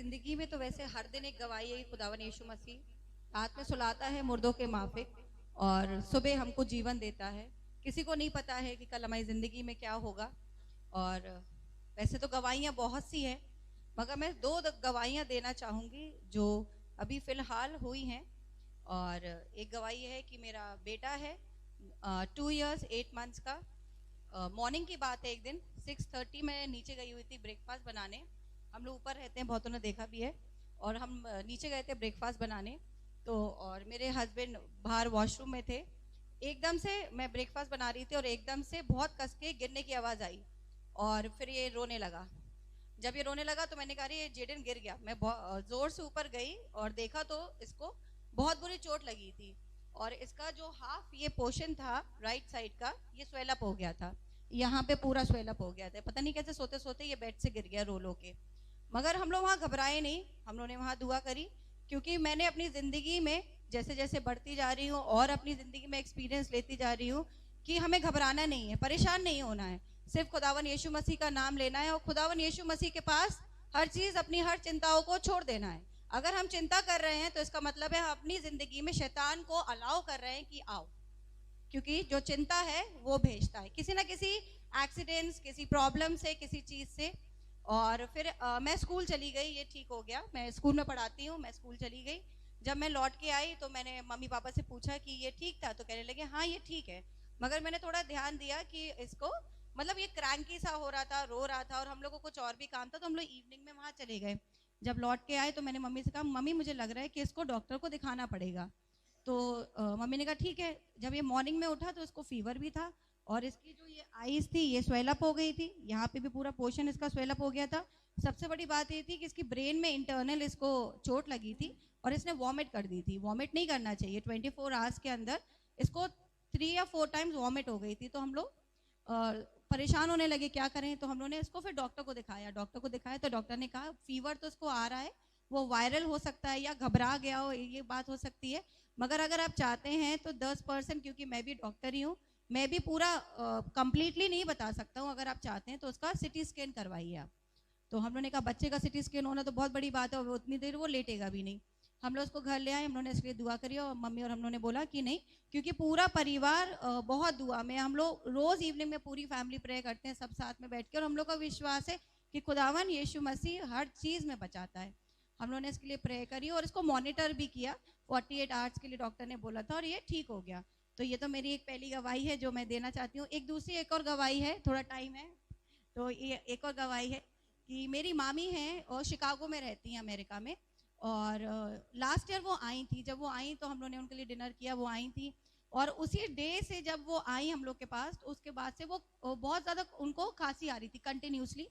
जिंदगी में तो वैसे हर दिन एक गवाही है, खुदावन यीशु मसीह रात में सुलाता है मुर्दों के माफिक और सुबह हमको जीवन देता है। किसी को नहीं पता है कि कल हमारी जिंदगी में क्या होगा। और वैसे तो गवाहियाँ बहुत सी हैं, मगर मैं दो गवाहियाँ देना चाहूँगी जो अभी फिलहाल हुई हैं। और एक गवाही है कि मेरा बेटा है 2 years 8 months का। मॉर्निंग की बात है, एक दिन 6:30 में नीचे गई हुई थी ब्रेकफास्ट बनाने। हम लोग ऊपर रहते हैं, बहुतों ने देखा भी है। और हम नीचे गए थे ब्रेकफास्ट बनाने, तो और मेरे हस्बैंड बाहर वॉशरूम में थे। एकदम से मैं ब्रेकफास्ट बना रही थी और एकदम से बहुत कस के गिरने की आवाज़ आई और फिर ये रोने लगा। जब ये रोने लगा तो मैंने कहा ये जेडन गिर गया। मैं ज़ोर से ऊपर गई और देखा तो इसको बहुत बुरी चोट लगी थी और इसका जो हाफ ये पोर्शन था राइट साइड का, ये स्वेल अप हो गया था। यहाँ पे पूरा स्वेल अप हो गया था। पता नहीं कैसे सोते सोते ये बेड से गिर गया रो लो के। मगर हम लोग वहाँ घबराए नहीं, हम लोगों ने वहाँ दुआ करी, क्योंकि मैंने अपनी ज़िंदगी में जैसे जैसे बढ़ती जा रही हूँ और अपनी ज़िंदगी में एक्सपीरियंस लेती जा रही हूँ कि हमें घबराना नहीं है, परेशान नहीं होना है, सिर्फ खुदावन यीशु मसीह का नाम लेना है और खुदावन यीशु मसीह के पास हर चीज़, अपनी हर चिंताओं को छोड़ देना है। अगर हम चिंता कर रहे हैं तो इसका मतलब है हम अपनी ज़िंदगी में शैतान को अलाउ कर रहे हैं कि आओ, क्योंकि जो चिंता है वो भेजता है किसी ना किसी एक्सीडेंट्स, किसी प्रॉब्लम से, किसी चीज़ से। और फिर मैं स्कूल चली गई, ये ठीक हो गया। मैं स्कूल में पढ़ाती हूँ, मैं स्कूल चली गई। जब मैं लौट के आई तो मैंने मम्मी पापा से पूछा कि ये ठीक था, तो कहने लगे हाँ ये ठीक है। मगर मैंने थोड़ा ध्यान दिया कि इसको मतलब ये क्रैंकी सा हो रहा था, रो रहा था और हम लोग को कुछ और भी काम था, तो हम लोग इवनिंग में वहाँ चले गए। जब लौट के आए तो मैंने मम्मी से कहा मम्मी मुझे लग रहा है कि इसको डॉक्टर को दिखाना पड़ेगा। तो मम्मी ने कहा ठीक है। जब ये मॉर्निंग में उठा तो इसको फीवर भी था और इसकी जो ये आईज थी ये स्वेल अप हो गई थी, यहाँ पे भी पूरा पोर्शन इसका स्वेल अप हो गया था। सबसे बड़ी बात ये थी कि इसकी ब्रेन में इंटरनल इसको चोट लगी थी और इसने वॉमिट कर दी थी। वॉमिट नहीं करना चाहिए, 24 आवर्स के अंदर इसको 3 या 4 टाइम्स वॉमिट हो गई थी। तो हम लोग परेशान होने लगे क्या करें। तो हम लोगों ने इसको फिर डॉक्टर को दिखाया तो डॉक्टर ने कहा फीवर तो इसको आ रहा है, वो वायरल हो सकता है या घबरा गया हो, ये बात हो सकती है। मगर अगर आप चाहते हैं तो 10%, क्योंकि मैं भी डॉक्टर ही हूँ, मैं भी पूरा कंप्लीटली नहीं बता सकता हूँ, अगर आप चाहते हैं तो उसका सिटी स्कैन करवाइए आप। तो हम लोगों ने कहा बच्चे का सिटी स्कैन होना तो बहुत बड़ी बात है और उतनी देर वो लेटेगा भी नहीं। हम लोग उसको घर ले आए, हम लोगों ने इसके लिए दुआ करी और मम्मी और हम लोगों ने बोला कि नहीं, क्योंकि पूरा परिवार बहुत दुआ में, हम लोग रोज़ इवनिंग में पूरी फैमिली प्रे करते हैं सब साथ में बैठ के, और हम लोग का विश्वास है कि खुदावन यीशु मसीह हर चीज़ में बचाता है। हम लोगों ने इसके लिए प्रे करी और इसको मॉनिटर भी किया 48 आवर्स के लिए, डॉक्टर ने बोला था, और ये ठीक हो गया। तो ये तो मेरी एक पहली गवाही है जो मैं देना चाहती हूँ। एक और गवाही है, थोड़ा टाइम है तो ये एक और गवाही है कि मेरी मामी हैं और शिकागो में रहती हैं अमेरिका में। और लास्ट ईयर वो आई थी। जब वो आई तो हम लोगों ने उनके लिए डिनर किया, वो आई थी और उसी डे से जब वो आई हम लोग के पास, तो उसके बाद से वो बहुत ज़्यादा उनको खांसी आ रही थी कंटिन्यूसली।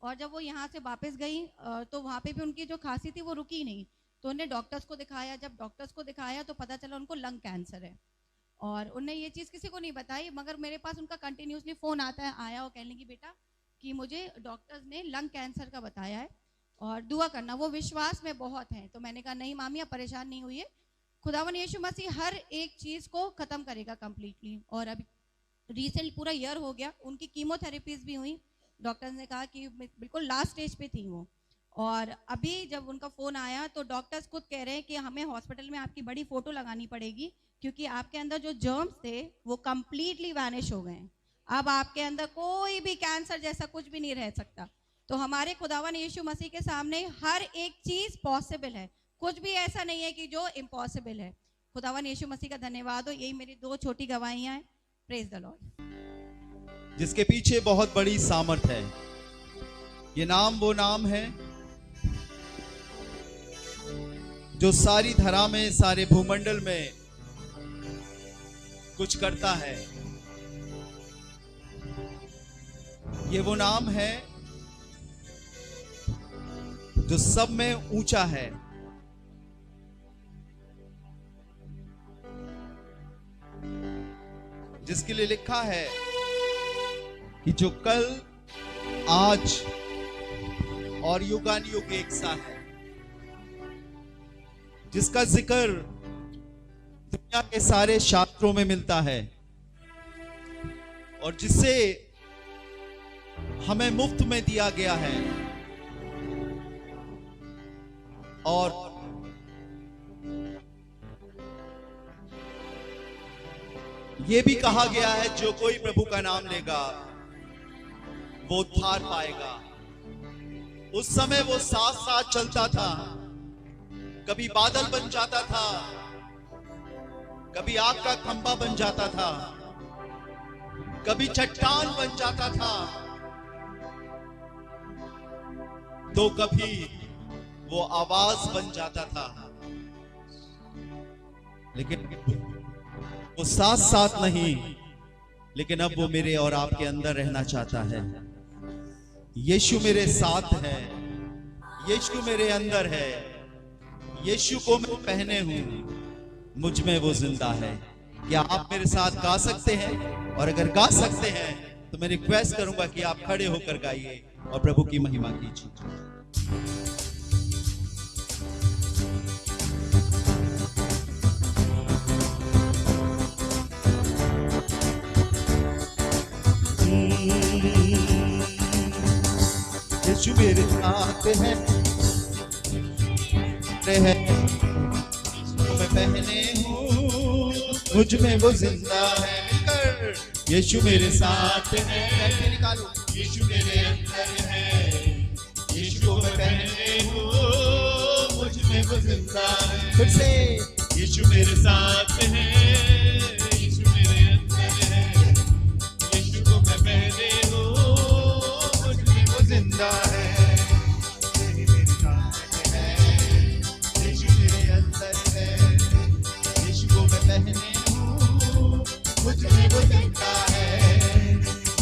और जब वो यहाँ से वापस गई तो वहाँ पे भी उनकी जो खांसी थी वो रुकी नहीं। तो उन्हें डॉक्टर्स को दिखाया, जब डॉक्टर्स को दिखाया तो पता चला उनको लंग कैंसर है। और उन्हें ये चीज़ किसी को नहीं बताई, मगर मेरे पास उनका कंटिन्यूसली फ़ोन आया और कहने की बेटा कि मुझे डॉक्टर्स ने लंग कैंसर का बताया है और दुआ करना। वो विश्वास में बहुत हैं। तो मैंने कहा नहीं मामी आप परेशान नहीं हुई है, खुदावन यीशु मसीह हर एक चीज़ को ख़त्म करेगा कम्प्लीटली। और अभी रिसेंट पूरा ईयर हो गया, उनकी कीमोथेरेपीज़ भी हुई। डॉक्टर्स ने कहा कि बिल्कुल लास्ट स्टेज पे थी वो। और अभी जब उनका फ़ोन आया तो डॉक्टर्स खुद कह रहे हैं कि हमें हॉस्पिटल में आपकी बड़ी फ़ोटो लगानी पड़ेगी, क्योंकि आपके अंदर जो जर्म्स थे वो कम्प्लीटली वैनिश हो गए हैं। अब आपके अंदर कोई भी कैंसर जैसा कुछ भी नहीं रह सकता। तो हमारे खुदावन यीशु मसीह के सामने हर एक चीज़ पॉसिबल है, कुछ भी ऐसा नहीं है कि जो इम्पॉसिबल है। खुदावन यीशु मसीह का धन्यवाद हो। यही मेरी 2 छोटी गवाहियाँ हैं। Praise the Lord. जिसके पीछे बहुत बड़ी सामर्थ है। ये नाम वो नाम है जो सारी धरा में, सारे भूमंडल में कुछ करता है। ये वो नाम है जो सब में ऊंचा है। जिसके लिए लिखा है कि जो कल, आज और युगानुयुग एक सा है, जिसका जिक्र दुनिया के सारे शास्त्रों में मिलता है और जिसे हमें मुफ्त में दिया गया है। और ये भी कहा गया है जो कोई प्रभु का नाम लेगा वो उद्धार पाएगा। उस समय वो साथ साथ चलता था, कभी बादल बन जाता था, कभी आग का खंभा बन जाता था, कभी चट्टान बन जाता था, तो कभी वो आवाज बन जाता था। लेकिन वो साथ साथ नहीं, लेकिन अब वो मेरे और आपके अंदर रहना चाहता है। यीशु मेरे साथ है, यीशु मेरे अंदर है, यीशु को मैं पहने हूं, मुझ में वो जिंदा है। क्या आप मेरे साथ गा सकते हैं? और अगर गा सकते हैं तो मैं रिक्वेस्ट करूंगा कि आप खड़े होकर गाइए और प्रभु की महिमा कीजिए। यीशु मेरे साथ है, मैं पहने हूँ, मुझ में वो जिंदा है। यीशु मेरे साथ है, निकालो। यीशु मेरे अंदर है, यीशु को मैं पहने हूँ, मुझ में वो जिंदा है। फिर से यीशु मेरे साथ है, यीशु मेरे अंदर है, यीशु को मैं पहने हूँ, मुझ में वो जिंदा है। यही मेरे साथ है, यीशु मेरे अंदर है, यीशु को मैं पहने हूँ, मुझ में वो जिंदा है।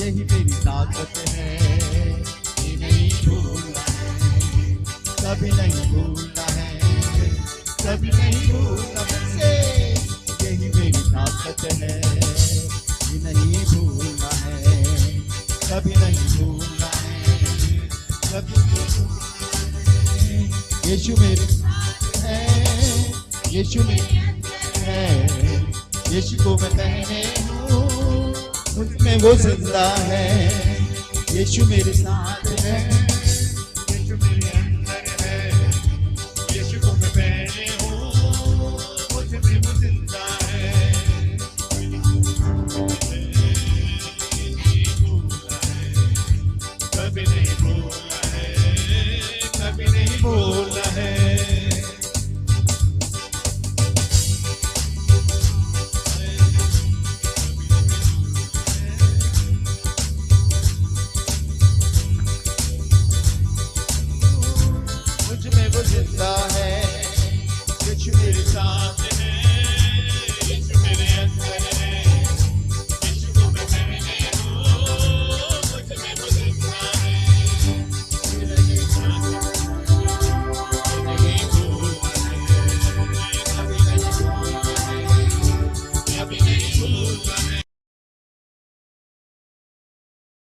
यही मेरी ताकत है, ये नहीं भूलना है, कभी नहीं भूलना है, कभी नहीं भूलना। से यही मेरी ताकत है, ये नहीं भूलना है, कभी नहीं भूलना है, कभी नहीं भूलना है। यीशु मेरे साथ है, यीशु मेरे है, यीशु को मैं पहने हूँ, उसमें वो जिंदा है। यीशु मेरे साथ है,